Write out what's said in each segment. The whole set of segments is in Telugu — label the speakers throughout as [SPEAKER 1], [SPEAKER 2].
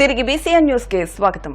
[SPEAKER 1] తిరిగి బీసీఎన్ న్యూస్ కి స్వాగతం.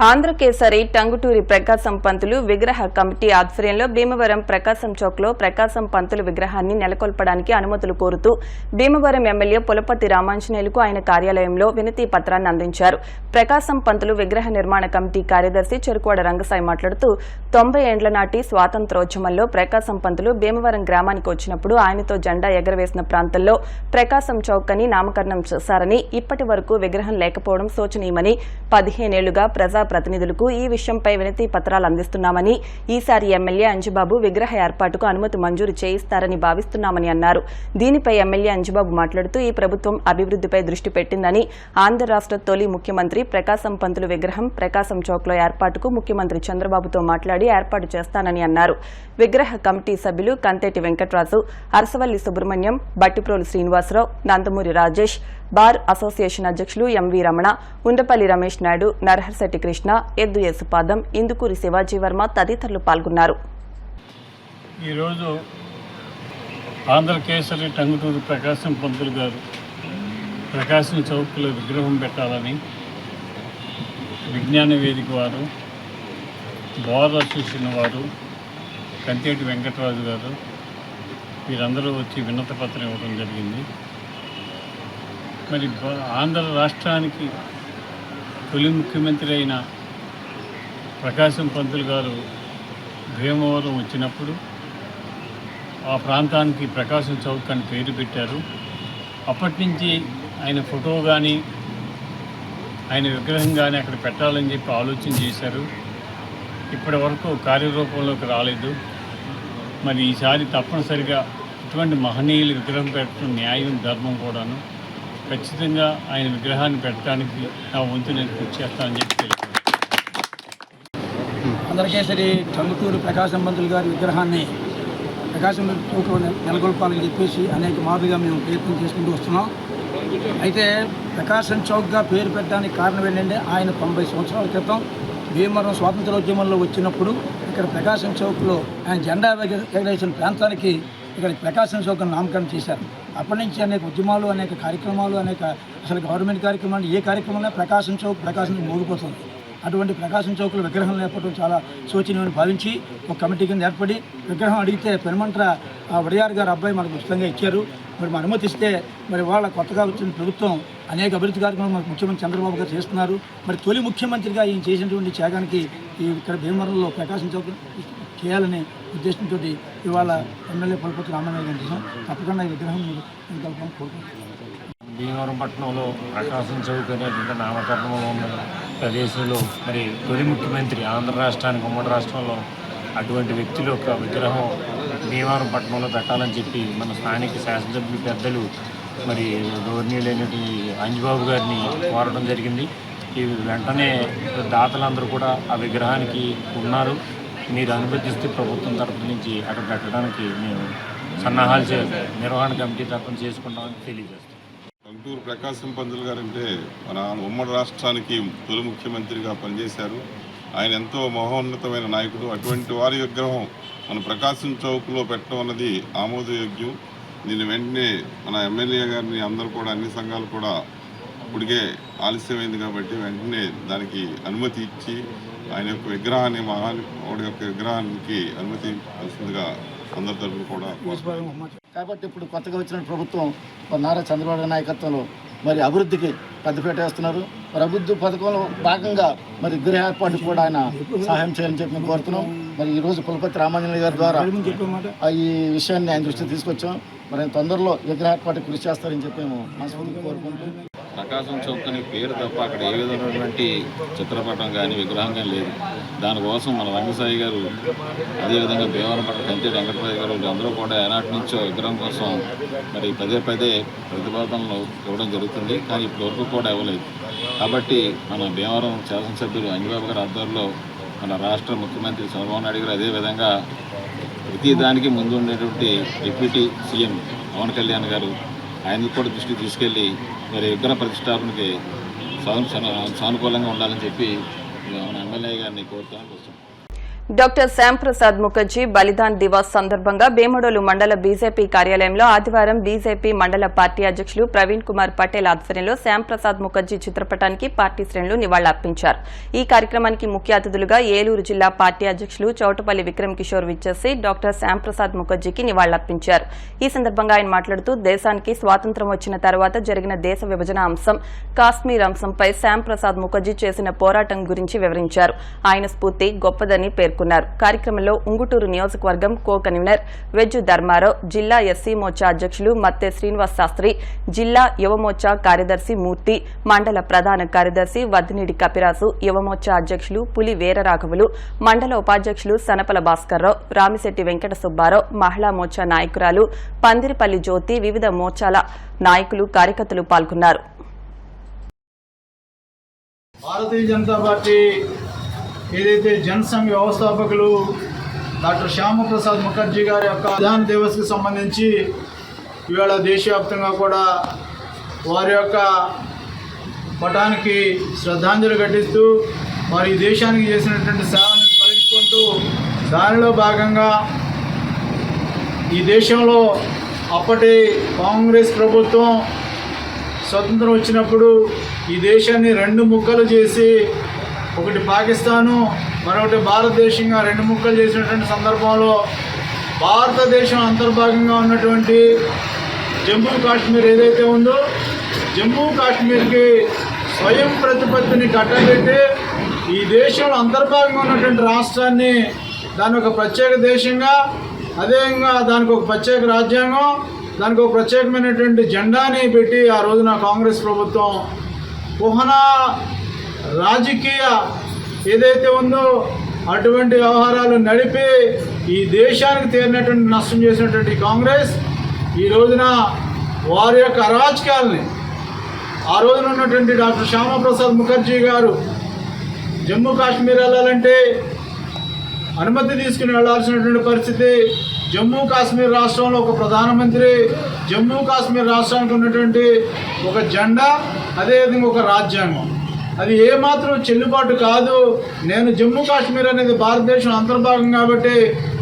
[SPEAKER 1] ఆంధ్రకేసరి టంగుటూరి ప్రకాశం పంతులు విగ్రహ కమిటీ ఆధ్వర్యంలో భీమవరం ప్రకాశం చౌక్ లో ప్రకాశం పంతులు విగ్రహాన్ని నెలకొల్పడానికి అనుమతులు కోరుతూ భీమవరం ఎమ్మెల్యే పులపతి రామాంజనేయులకు ఆయన కార్యాలయంలో వినతి పత్రాన్ని అందించారు. ప్రకాశం పంతులు విగ్రహ నిర్మాణ కమిటీ కార్యదర్శి చెరుకువాడ రంగసాయి మాట్లాడుతూ 90 ఏండ్ల నాటి స్వాతంత్ర్యోద్యమంలో ప్రకాశం పంతులు భీమవరం గ్రామానికి వచ్చినప్పుడు ఆయనతో జెండా ఎగరవేసిన ప్రాంతంలో ప్రకాశం చౌక్ అని నామకరణం చేశారని, ఇప్పటి వరకు విగ్రహం లేకపోవడం శోచనీయమని, 15 ఏళ్లుగా ప్రతినిధులకు ఈ విషయంపై వినతి పత్రాలు అందిస్తున్నామని, ఈసారి ఎమ్మెల్యే అంజిబాబు విగ్రహ ఏర్పాటుకు అనుమతి మంజూరు చేయిస్తారని భావిస్తున్నామని అన్నారు. దీనిపై ఎమ్మెల్యే అంజిబాబు మాట్లాడుతూ ఈ ప్రభుత్వం అభివృద్ధిపై దృష్టి పెట్టిందని, ఆంధ్ర రాష్ట్ర తొలి ముఖ్యమంత్రి ప్రకాశం పంతులు విగ్రహం ప్రకాశం చౌక్లో ఏర్పాటుకు ముఖ్యమంత్రి చంద్రబాబుతో మాట్లాడి ఏర్పాటు చేస్తానని అన్నారు. విగ్రహ కమిటీ సభ్యులు కంతేటి వెంకటరాజు, అరసవల్లి సుబ్రహ్మణ్యం, బట్టిప్రోలు శ్రీనివాసరావు, నందమూరి రాజేష్, బార్ అసోసియేషన్ అధ్యక్షులు ఎంవి రమణ, ఉండపల్లి రమేష్ నాయుడు, నరహర్శెట్టి కృష్ణ, ఎద్దు యేసుపాదం, ఇందుకూరి శివాజీ వర్మ తదితరులు పాల్గొన్నారు.
[SPEAKER 2] ఈరోజు ఆంధ్రకేసరి టంగుటూరి ప్రకాశం పంతులు గారు ప్రకాశం చౌక్లో విగ్రహం పెట్టాలని విజ్ఞాన వేదిక వారు, బార్ అసోసియేషన్ వారు, కంతేటి వెంకటరాజు గారు వీరందరూ వచ్చి వినతి పత్రం ఇవ్వడం జరిగింది. మరి ఆంధ్ర రాష్ట్రానికి తొలి ముఖ్యమంత్రి అయిన ప్రకాశం పంతులు గారు భీమవరం వచ్చినప్పుడు ఆ ప్రాంతానికి ప్రకాశం చౌక్ అని పేరు పెట్టారు. అప్పటి నుంచి ఆయన ఫోటో కానీ ఆయన విగ్రహం కానీ అక్కడ పెట్టాలని చెప్పి ఆలోచన చేశారు. ఇప్పటి వరకు కార్యరూపంలోకి రాలేదు. మరి ఈసారి తప్పనిసరిగా ఇటువంటి మహనీయుల విగ్రహం పెట్టడం న్యాయం, ధర్మం కూడాను. ఖచ్చితంగా ఆయన విగ్రహాన్ని పెట్టడానికి నా వంతు నేను కృషి చేస్తానని చెప్పి తెలుసు.
[SPEAKER 3] ఆంధ్రకేసరి టంగుటూరి ప్రకాశం పంతులు గారి విగ్రహాన్ని ప్రకాశం చౌక్లో నెలకొల్పాలని చెప్పేసి అనేక మార్లుగా మేము ప్రయత్నం చేసుకుంటూ వస్తున్నాం. అయితే ప్రకాశం చౌక్గా పేరు పెట్టడానికి కారణం ఏంటంటే ఆయన 90 సంవత్సరాల క్రితం భీమవరం స్వాతంత్రోద్యమంలో వచ్చినప్పుడు ఇక్కడ ప్రకాశం చౌక్లో ఆయన జెండా ఎగరేసిన ప్రాంతానికి ఇక్కడ ప్రకాశం చౌక్ నామకరణం చేశారు. అప్పటి నుంచి అనేక ఉద్యమాలు, అనేక కార్యక్రమాలు, అసలు గవర్నమెంట్ కార్యక్రమాలు, ఏ కార్యక్రమంలో ప్రకాశం చౌక్ మోగిపోతుంది. అటువంటి ప్రకాశం చౌక్లో విగ్రహం లేకపోవడం చాలా శోచనీయమని భావించి ఒక కమిటీ కింద ఏర్పడి విగ్రహం అడిగితే పెనుమంట్ర వడియార్ గారు అబ్బాయి మనకు ఉచితంగా ఇచ్చారు. మరి అనుమతిస్తే మరి వాళ్ళ కొత్తగా వచ్చిన ప్రభుత్వం అనేక అభివృద్ధి కార్యక్రమాలు మనకు ముఖ్యమంత్రి చంద్రబాబు గారు చేస్తున్నారు. మరి తొలి ముఖ్యమంత్రిగా ఈయన చేసినటువంటి త్యాగానికి ఇక్కడ భీమవరంలో ప్రకాశం చౌక్ చేయాలనే ఉద్దేశంతో ఇవాళ ఎమ్మెల్యే పులపతి రామాంజనేయులు గారు చేసాం. తప్పకుండా ఈ విగ్రహం కలపాలని కోరుకుంటున్నాం.
[SPEAKER 4] భీమవరం పట్టణంలో ప్రకాశం చౌక్ అనేటువంటి నామకరణంలో ఉన్న ప్రదేశంలో మరి తొలి ముఖ్యమంత్రి ఆంధ్ర రాష్ట్రానికి, ఉమ్మడి రాష్ట్రంలో అటువంటి వ్యక్తుల యొక్క విగ్రహం భీమవరం పట్టణంలో పెట్టాలని చెప్పి మన స్థానిక శాసనసభ్యులు పెద్దలు మరి గవర్నీయులైనటువంటి అంజిబాబు గారిని కోరడం జరిగింది. ఈ వెంటనే దాతలందరూ కూడా ఆ విగ్రహానికి ఉన్నారు. మీరు అనుమతిస్తే ప్రభుత్వం తరఫు నుంచి అక్కడ పెట్టడానికి మేము సన్నాహాలు నిర్వహణ కమిటీ తరఫున చేసుకుంటామని తెలియజేస్తాం.
[SPEAKER 5] టంగుటూరి ప్రకాశం పంతులు గారు అంటే మన ఉమ్మడి రాష్ట్రానికి తొలి ముఖ్యమంత్రిగా పనిచేశారు. ఆయన ఎంతో మహోన్నతమైన నాయకుడు. అటువంటి వారి విగ్రహం మన ప్రకాశం చౌక్లో పెట్టడం అన్నది ఆమోదయోగ్యం. దీన్ని వెంటనే మన ఎమ్మెల్యే గారిని అందరూ కూడా, అన్ని సంఘాలు కూడా ఇప్పటికే ఆలస్యమైంది కాబట్టి వెంటనే దానికి అనుమతి ఇచ్చి ఆయన యొక్క విగ్రహాన్ని, మహానుభావుడి యొక్క విగ్రహానికి అనుమతి ఇవ్వాల్సిందిగా అందరి తరఫున కూడా.
[SPEAKER 6] కాబట్టి ఇప్పుడు కొత్తగా వచ్చిన ప్రభుత్వం నారా చంద్రబాబు నాయకత్వంలో మరి అభివృద్ధికి పెద్దపీట వేస్తున్నారు. మరి అభివృద్ధి పథకంలో భాగంగా మరి విగ్రహ ఏర్పాటు కూడా ఆయన సహాయం చేయాలని చెప్పి మేము కోరుతున్నాం. మరి ఈరోజు పులపతి రామాంజనేయులు గారి ద్వారా ఈ విషయాన్ని ఆయన దృష్టికి తీసుకొచ్చాం. మరి ఆయన తొందరలో విగ్రహ ఏర్పాటు కృషి చేస్తారని చెప్పి మేము మనస్ఫూర్తిగా కోరుకుంటాం.
[SPEAKER 7] ప్రకాశం చౌక్ అనే పేరు తప్ప అక్కడ ఏ విధమైనటువంటి చిత్రపటం కానీ విగ్రహం కానీ లేదు. దానికోసం మన రంగసాయి గారు, అదేవిధంగా భీమవరం పట్ల కంతేటి వెంకటరాజు గారు అందరూ కూడా ఏనాటి నుంచో విగ్రహం కోసం మరి పదే ప్రతిపాదనలు ఇవ్వడం జరుగుతుంది. కానీ ఇప్పటివరకు కూడా ఇవ్వలేదు. కాబట్టి మన భీమవరం శాసనసభ్యులు అంజిబాబు గారి ఆధ్వర్యంలో మన రాష్ట్ర ముఖ్యమంత్రి చంద్రబాబు నాయుడు గారు, అదేవిధంగా ప్రతి దానికి ముందు ఉండేటువంటి డిప్యూటీ సీఎం పవన్ కళ్యాణ్ గారు ఆయనకు కూడా దృష్టికి తీసుకెళ్ళి మరి విగ్రహ ప్రతిష్టాపనకి సానుకూలంగా ఉండాలని చెప్పి మన ఎమ్మెల్యే గారిని కోరుతానికి వస్తాం.
[SPEAKER 1] డాక్టర్ శ్యాంప్రసాద్ ముఖర్జీ బలిదాన్ దివాస్ సందర్భంగా భీమడోలు మండల బీజేపీ కార్యాలయంలో ఆదివారం బీజేపీ మండల పార్టీ అధ్యక్షులు ప్రవీణ్ కుమార్ పటేల్ ఆధ్వర్యంలో శ్యాంప్రసాద్ ముఖర్జీ చిత్రపటానికి పార్టీ శ్రేణులు నివాళులర్పించారు. ఈ కార్యక్రమానికి ముఖ్య అతిథులుగా ఏలూరు జిల్లా పార్టీ అధ్యక్షులు చౌటపల్లి విక్రమ్ కిషోర్ విచ్చేసి డాక్టర్ శ్యాంప్రసాద్ ముఖర్జీకి నివాళులర్పించారు. ఈ సందర్భంగా ఆయన మాట్లాడుతూ దేశానికి స్వాతంత్ర్యం వచ్చిన తర్వాత జరిగిన దేశ విభజన అంశం, కాశ్మీర్ అంశంపై శ్యాంప్రసాద్ ముఖర్జీ చేసిన పోరాటం గురించి వివరించారు. ఆయన స్ఫూర్తి గొప్పదని పేర్కొన్నారు. కార్యక్రమంలో ఉంగుటూరు నియోజకవర్గం కో కన్వీనర్ వెజ్జు ధర్మారావు, జిల్లా ఎస్సీ మోర్చా అధ్యక్షులు మత్తె శ్రీనివాస్ శాస్త్రి, జిల్లా యువమోర్చా కార్యదర్శి మూర్తి, మండల ప్రధాన కార్యదర్శి వద్దినీడి కపిరాసు, యువమోర్చా అధ్యక్షులు పులి వీరరాఘవులు, మండల ఉపాధ్యక్షులు సనపల భాస్కర్రావు, రామిశెట్టి వెంకట సుబ్బారావు, మహిళా మోర్చా నాయకురాలు పందిరిపల్లి జ్యోతి, వివిధ మోర్చాల నాయకులు కార్యకర్తలు పాల్గొన్నారు.
[SPEAKER 8] భారతీయ జనతా పార్టీ ఏదైతే జనసంఘ్ వ్యవస్థాపకులు డాక్టర్ శ్యామప్రసాద్ ముఖర్జీ గారి యొక్క బలిదాన్ దివస్కి సంబంధించి ఇవాళ దేశవ్యాప్తంగా కూడా వారి యొక్క పటానికి శ్రద్ధాంజలి ఘటిస్తూ వారి దేశానికి చేసినటువంటి సేవలను స్మరించుకుంటూ దానిలో భాగంగా ఈ దేశంలో అప్పటి కాంగ్రెస్ ప్రభుత్వం స్వతంత్రం వచ్చినప్పుడు ఈ దేశాన్ని రెండు ముక్కలు చేసి ఒకటి పాకిస్తాను మరొకటి భారతదేశంగా రెండు ముక్కలు చేసినటువంటి సందర్భంలో భారతదేశం అంతర్భాగంగా ఉన్నటువంటి జమ్మూ కాశ్మీర్ ఏదైతే ఉందో జమ్మూ కాశ్మీర్కి స్వయం ప్రతిపత్తిని కట్టబెట్టి ఈ దేశంలో అంతర్భాగంగా ఉన్నటువంటి రాష్ట్రాన్ని దాని ఒక ప్రత్యేక దేశంగా, అదేవిధంగా దానికి ఒక ప్రత్యేక రాజ్యాంగం, దానికి ఒక ప్రత్యేకమైనటువంటి జెండాని పెట్టి ఆ రోజున కాంగ్రెస్ ప్రభుత్వం కుహనా రాజకీయ ఏదైతే ఉందో అటువంటి వ్యవహారాలు నడిపి ఈ దేశానికి తీరినటువంటి నష్టం చేసినటువంటి కాంగ్రెస్ ఈ రోజున వారి యొక్క అరాచకాలని ఆ రోజున ఉన్నటువంటి డాక్టర్ శ్యామప్రసాద్ ముఖర్జీ గారు జమ్మూ కాశ్మీర్ వెళ్ళాలంటే అనుమతి తీసుకుని వెళ్లాల్సినటువంటి పరిస్థితి. జమ్మూ కాశ్మీర్ రాష్ట్రంలో ఒక ప్రధానమంత్రి, జమ్మూ కాశ్మీర్ రాష్ట్రానికి ఉన్నటువంటి ఒక జెండా, అదేవిధంగా ఒక రాజ్యాంగం, అది ఏమాత్రం చెల్లుబాటు కాదు. నేను జమ్మూ కాశ్మీర్ అనేది భారతదేశం అంతర్భాగం కాబట్టి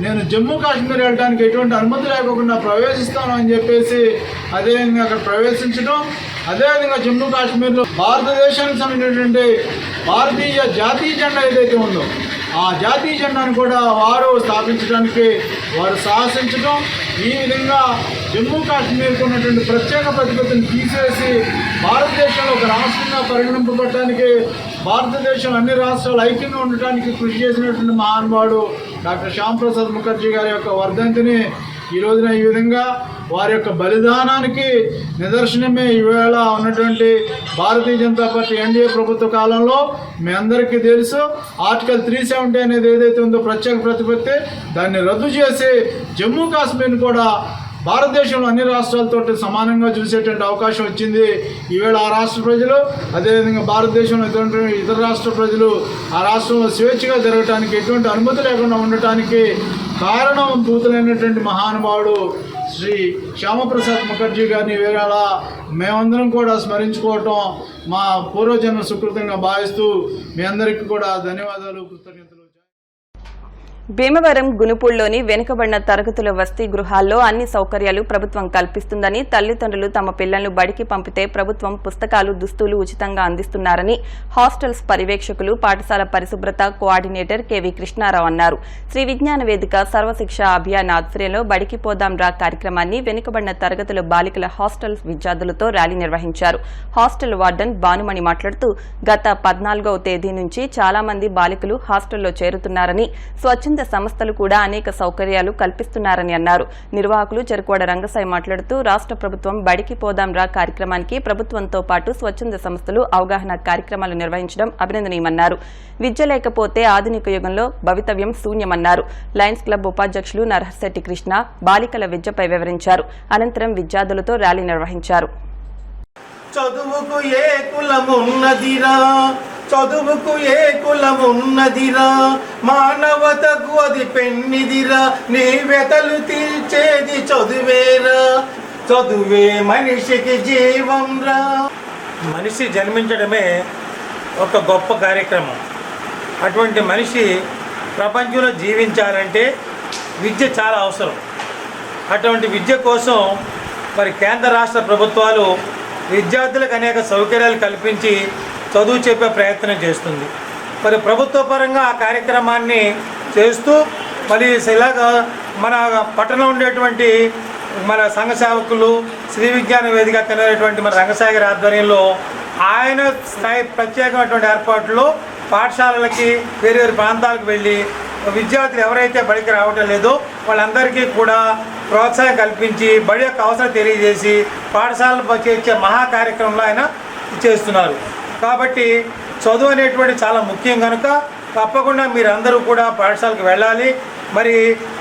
[SPEAKER 8] నేను జమ్మూ కాశ్మీర్ వెళ్ళడానికి ఎటువంటి అనుమతి లేకుండా ప్రవేశిస్తాను అని చెప్పేసి అదేవిధంగా అక్కడ ప్రవేశించడం, అదేవిధంగా జమ్మూ కాశ్మీర్లో భారతదేశానికి సంబంధించినటువంటి భారతీయ జాతీయ జెండా ఏదైతే ఉందో ఆ జాతీయ జెండాను కూడా వారు స్థాపించడానికి వారు సాహసించడం, ఈ విధంగా జమ్మూ కాశ్మీర్కి ఉన్నటువంటి ప్రత్యేక ప్రతిపత్తిని తీసేసి భారతదేశంలో ఒక రాష్ట్రంగా పరిగణింపబడటానికి, భారతదేశం అన్ని రాష్ట్రాలు ఐక్యంగా ఉండటానికి కృషి చేసినటువంటి మహానుభావుడు డాక్టర్ శ్యామప్రసాద్ ముఖర్జీ గారి యొక్క వర్ధంతిని ఈ రోజున ఈ విధంగా వారి యొక్క బలిదానానికి నిదర్శనమే ఈవేళ ఉన్నటువంటి భారతీయ జనతా పార్టీ ఎన్డీఏ ప్రభుత్వ కాలంలో మీ అందరికీ తెలుసు ఆర్టికల్ 370 అనేది ఏదైతే ఉందో ప్రత్యేక ప్రతిపత్తి, దాన్ని రద్దు చేసి జమ్మూ కాశ్మీర్ని కూడా భారతదేశంలో అన్ని రాష్ట్రాలతో సమానంగా చూసేటువంటి అవకాశం వచ్చింది. ఈవేళ ఆ రాష్ట్ర ప్రజలు, అదేవిధంగా భారతదేశంలో ఇతర రాష్ట్ర ప్రజలు ఆ రాష్ట్రంలో స్వేచ్ఛగా జరగటానికి ఎటువంటి అనుమతి లేకుండా ఉండటానికి కారణం భూతులైనటువంటి మహానుభావుడు శ్రీ శ్యామప్రసాద్ ముఖర్జీ గారిని వేళ మేమందరం కూడా స్మరించుకోవటం మా పూర్వజన్మ సుకృతంగా భావిస్తూ మీ అందరికీ కూడా ధన్యవాదాలు, కృతజ్ఞతలు.
[SPEAKER 1] భీమవరం గునుపూల్లోని వెనుకబడిన తరగతుల వసతి గృహాల్లో అన్ని సౌకర్యాలు ప్రభుత్వం కల్పిస్తుందని, తల్లిదండ్రులు తమ పిల్లలను బడికి పంపితే ప్రభుత్వం పుస్తకాలు, దుస్తులు ఉచితంగా అందిస్తున్నారని హాస్టల్స్ పర్యవేక్షకులు, పాఠశాల పరిశుభ్రత కోఆర్డినేటర్ కెవి కృష్ణారావు అన్నారు. శ్రీ విజ్ఞాన వేదిక సర్వశిక్ష అభియాన్ ఆధ్వర్యంలో బడికి పోదాం రా కార్యక్రమాన్ని వెనుకబడిన తరగతుల బాలికల హాస్టల్ విద్యార్థులతో ర్యాలీ నిర్వహించారు. హాస్టల్ వార్డెన్ భానుమణి మాట్లాడుతూ గత 14వ తేదీ నుంచి చాలా మంది బాలికలు హాస్టల్లో చేరుతున్నారని, స్వచ్ఛంద సంస్థలు కూడా అనేక సౌకర్యాలు కల్పిస్తున్నారని అన్నారు. నిర్వాహకులు చెరుకువాడ రంగసాయి మాట్లాడుతూ రాష్ట్ర ప్రభుత్వం బడికి పోదాం రా కార్యక్రమానికి ప్రభుత్వంతో పాటు స్వచ్ఛంద సంస్థలు అవగాహన కార్యక్రమాలు నిర్వహించడం అభినందనీయమన్నారు. విద్య లేకపోతే ఆధునిక యుగంలో భవితవ్యం శూన్యమన్నారు. లయన్స్ క్లబ్ ఉపాధ్యక్షులు నరహశెట్టి కృష్ణ బాలికల విద్యపై వివరించారు. అనంతరం విద్యార్థులతో ర్యాలీ నిర్వహించారు.
[SPEAKER 9] చదువుకు ఏ కులమున్నదిరా, చదువుకు ఏ కులమున్నదిరా, మానవతకు అది పెన్నిదిరా, నీ వెతలు తీర్చేది చదువేరా, చదువే మనిషికి జీవంరా. మనిషి జన్మించడమే ఒక గొప్ప కార్యక్రమం. అటువంటి మనిషి ప్రపంచంలో జీవించాలంటే విద్య చాలా అవసరం. అటువంటి విద్య కోసం మరి కేంద్ర రాష్ట్ర ప్రభుత్వాలు విద్యార్థులకు అనేక సౌకర్యాలు కల్పించి చదువు చెప్పే ప్రయత్నం చేస్తుంది. మరి ప్రభుత్వ పరంగా ఆ కార్యక్రమాన్ని చేస్తూ మరి ఇలాగ మన పట్టణంలో ఉండేటువంటి మన సంఘ సేవకులు శ్రీ విజ్ఞాన వేదిక తినేటువంటి మన రంగసాగర్ ఆధ్వర్యంలో ఆయన స్థాయి ప్రత్యేకమైనటువంటి ఏర్పాట్లు పాఠశాలలకి వేరే వేరే ప్రాంతాలకు వెళ్ళి విద్యార్థులు ఎవరైతే బడికి రావటం లేదో వాళ్ళందరికీ కూడా ప్రోత్సాహం కల్పించి బడి యొక్క అవసరం తెలియజేసి పాఠశాలలో చేసే మహా కార్యక్రమంలో ఆయన చేస్తున్నారు. కాబట్టి చదువు అనేటువంటి చాలా ముఖ్యం కనుక తప్పకుండా మీరందరూ కూడా పాఠశాలకు వెళ్ళాలి. మరి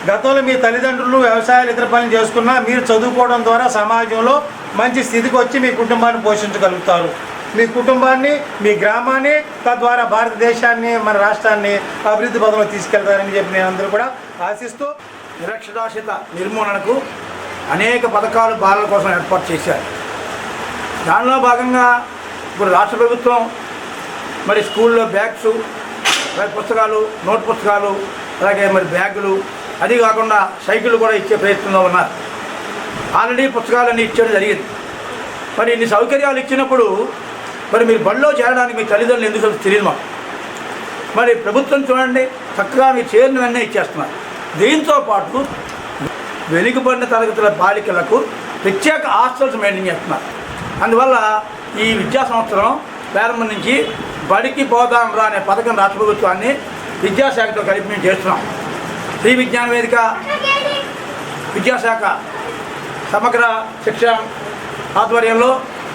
[SPEAKER 9] గతంలో మీ తల్లిదండ్రులు వ్యవసాయాలు ఇతర పనులు చేసుకున్నా మీరు చదువుకోవడం ద్వారా సమాజంలో మంచి స్థితికి వచ్చి మీ కుటుంబాన్ని పోషించగలుగుతారు. మీ కుటుంబాన్ని, మీ గ్రామాన్ని, తద్వారా భారతదేశాన్ని, మన రాష్ట్రాన్ని అభివృద్ధి పదంలో తీసుకెళ్తారని చెప్పి నేను అందరూ కూడా ఆశిస్తూ
[SPEAKER 3] నిరక్షరాస్యత నిర్మూలనకు అనేక పథకాలు బాలల కోసం ఏర్పాటు చేశారు. దానిలో భాగంగా ఇప్పుడు రాష్ట్ర ప్రభుత్వం మరి స్కూల్లో బ్యాగ్స్, పుస్తకాలు, నోట్ పుస్తకాలు, అలాగే మరి బ్యాగులు, అది కాకుండా సైకిళ్ళు కూడా ఇచ్చే ప్రయత్నంలో ఉన్నారు. ఆల్రెడీ పుస్తకాలన్నీ ఇచ్చడం జరిగింది. మరి ఇన్ని సౌకర్యాలు ఇచ్చినప్పుడు మరి మీరు బడిలో చేరడానికి మీ తల్లిదండ్రులు ఎందుకు తెలియదు మాకు. మరి ప్రభుత్వం చూడండి చక్కగా మీరు చేరినవన్నీ ఇచ్చేస్తున్నారు. దీంతో పాటు వెనుకబడిన తరగతుల బాలికలకు ప్రత్యేక హాస్టల్స్ మెయింటైన్ చేస్తున్నారు. అందువల్ల ఈ విద్యా సంవత్సరం ప్రారంభం నుంచి బడికి పోదాం రా అనే పథకం రాష్ట్ర ప్రభుత్వాన్ని విద్యాశాఖతో కలిపి మేము చేస్తున్నాం. శ్రీ విజ్ఞాన వేదిక, విద్యాశాఖ సమగ్ర శిక్ష ఆధ్వర్యంలో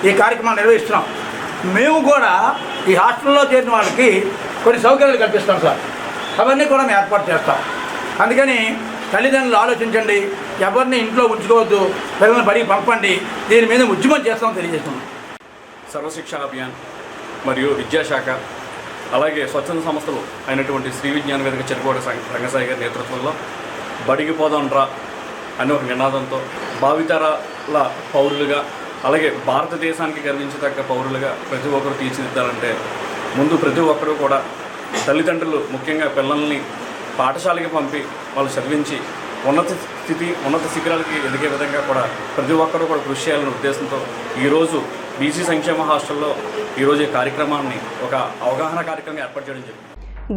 [SPEAKER 3] ఈ కార్యక్రమాన్ని నిర్వహిస్తున్నాం. మేము కూడా ఈ హాస్టల్లో చేరిన వాళ్ళకి కొన్ని సౌకర్యాలు కల్పిస్తాం సార్. అవన్నీ కూడా మేము ఏర్పాటు చేస్తాం. అందుకని తల్లిదండ్రులు ఆలోచించండి, ఎవరిని ఇంట్లో ఉంచుకోవద్దు, పిల్లల్ని బడికి పంపండి. దీని మీద ఉద్యమం చేస్తామని తెలియజేస్తున్నాం.
[SPEAKER 10] సర్వశిక్ష అభియాన్ మరియు విద్యాశాఖ అలాగే స్వచ్ఛంద సంస్థలు అయినటువంటి శ్రీ విజ్ఞాన వేదిక చెరుకోట రంగసాయి గారి నేతృత్వంలో బడికి పోదాం రా అనే ఒక నినాదంతో భావితరాల పౌరులుగా అలాగే భారతదేశానికి గర్వించదగ్గ పౌరులుగా ప్రతి ఒక్కరు తీర్చిదిద్దాలంటే ముందు ప్రతి ఒక్కరూ కూడా తల్లిదండ్రులు ముఖ్యంగా పిల్లల్ని పాఠశాలకి పంపి వాళ్ళు చదివించి ఉన్నత శిఖరాలకి ఎదిగే విధంగా కూడా ప్రతి ఒక్కరూ కూడా కృషి చేయాలనే ఉద్దేశంతో ఈరోజు బీసీ సంక్షేమ హాస్టల్లో ఈరోజు ఈ కార్యక్రమాన్ని ఒక అవగాహన కార్యక్రమంగా ఏర్పాటు చేయడం జరిగింది.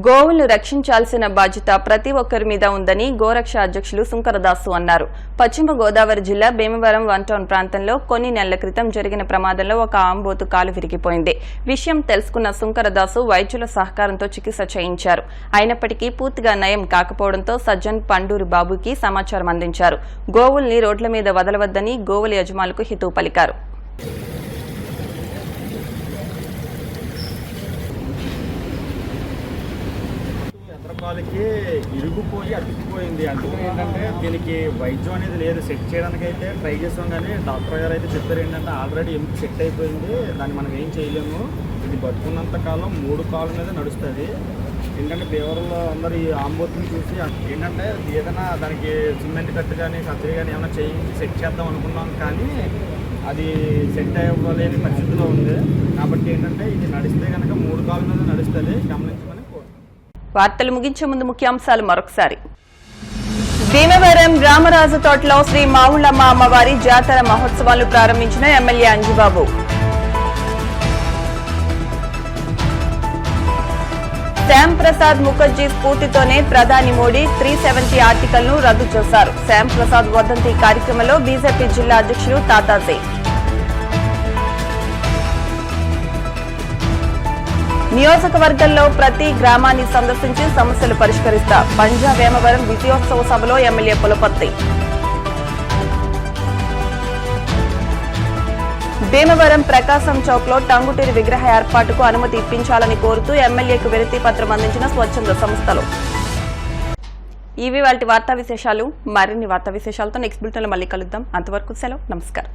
[SPEAKER 1] గోవులను రక్షించాల్సిన బాధ్యత ప్రతి ఒక్కరి మీద ఉందని గోరక్ష అధ్యక్షులు సుంకరదాసు అన్నారు. పశ్చిమ గోదావరి జిల్లా భీమవరం 1 టౌన్ ప్రాంతంలో కొన్ని నెలల క్రితం జరిగిన ప్రమాదంలో ఒక ఆంబోతు కాలు విరిగిపోయింది. విషయం తెలుసుకున్న సుంకరదాసు వైద్యుల సహకారంతో చికిత్స చేయించారు. అయినప్పటికీ పూర్తిగా నయం కాకపోవడంతో సజ్జన్ పండూరి బాబుకి సమాచారం అందించారు. గోవుల్ని రోడ్ల మీద వదలవద్దని గోవుల యజమానులకు హితవు పలికారు.
[SPEAKER 11] వాళ్ళకి ఇరుగుపోయి అతుక్కుపోయింది. అందుకని ఏంటంటే దీనికి వైద్యం అనేది లేదు. సెట్ చేయడానికి అయితే ట్రై చేసాం, కానీ డాక్టర్ గారు అయితే చెప్పారు ఏంటంటే ఆల్రెడీ ఎముక సెట్ అయిపోయింది, దాన్ని మనం ఏం చేయలేము, ఇది బతుకున్నంత కాలం 3 కాళ్ళ మీద నడుస్తుంది. ఏంటంటే దేవరంలో అందరు ఈ ఆంబోతుని చూసి ఏంటంటే ఏదైనా దానికి సిమెంట్ కట్టు కానీ సర్జరీ కానీ ఏమైనా చేయించి సెట్ చేద్దాం అనుకున్నాం, కానీ అది సెట్ అవ్వలేని పరిస్థితిలో ఉంది. కాబట్టి ఏంటంటే ఇది నడిస్తే కనుక 3 కాళ్ళ మీద నడుస్తుంది, గమనించమని.
[SPEAKER 1] వార్తలు ముగించే ముందు ముఖ్యాంశాలు మరొకసారి. భీమవరం రామరాజు తోటలో శ్రీ మావుళ్ళమ్మ అమ్మవారి జాతర మహోత్సవాలు ప్రారంభించిన ఎమ్మెల్యే అంజిబాబు. శ్యామ్ ప్రసాద్ ముఖర్జీ స్ఫూర్తితోనే ప్రధాని మోడీ 370 ఆర్టికల్ను రద్దు చేశారు. శ్యామ్ ప్రసాద్ వర్ధంతి కార్యక్రమంలో బీజేపీ జిల్లా అధ్యక్షులు తాతాజీ. నియోజకవర్గంలో ప్రతి గ్రామాన్ని సందర్శించి సమస్యలు పరిష్కరిస్తా పంజాబ్ వేమవరం విజయోత్సవ సభలో ఎమ్మెల్యే పులపర్తి. భీమవరం ప్రకాశం చౌక్ లో టంగుటూరి విగ్రహ ఏర్పాటుకు అనుమతి ఇప్పించాలని కోరుతూ ఎమ్మెల్యేకు వినతి పత్రం అందించిన స్వచ్ఛంద సంస్థలు. ఇవి వాటి వార్తా విశేషాలు. మరిన్ని వార్తా విశేషాలతో నెక్స్ట్ బులెటిన్లో మళ్ళీ కలుద్దాం. అంతవరకు సెలవు, నమస్కారం.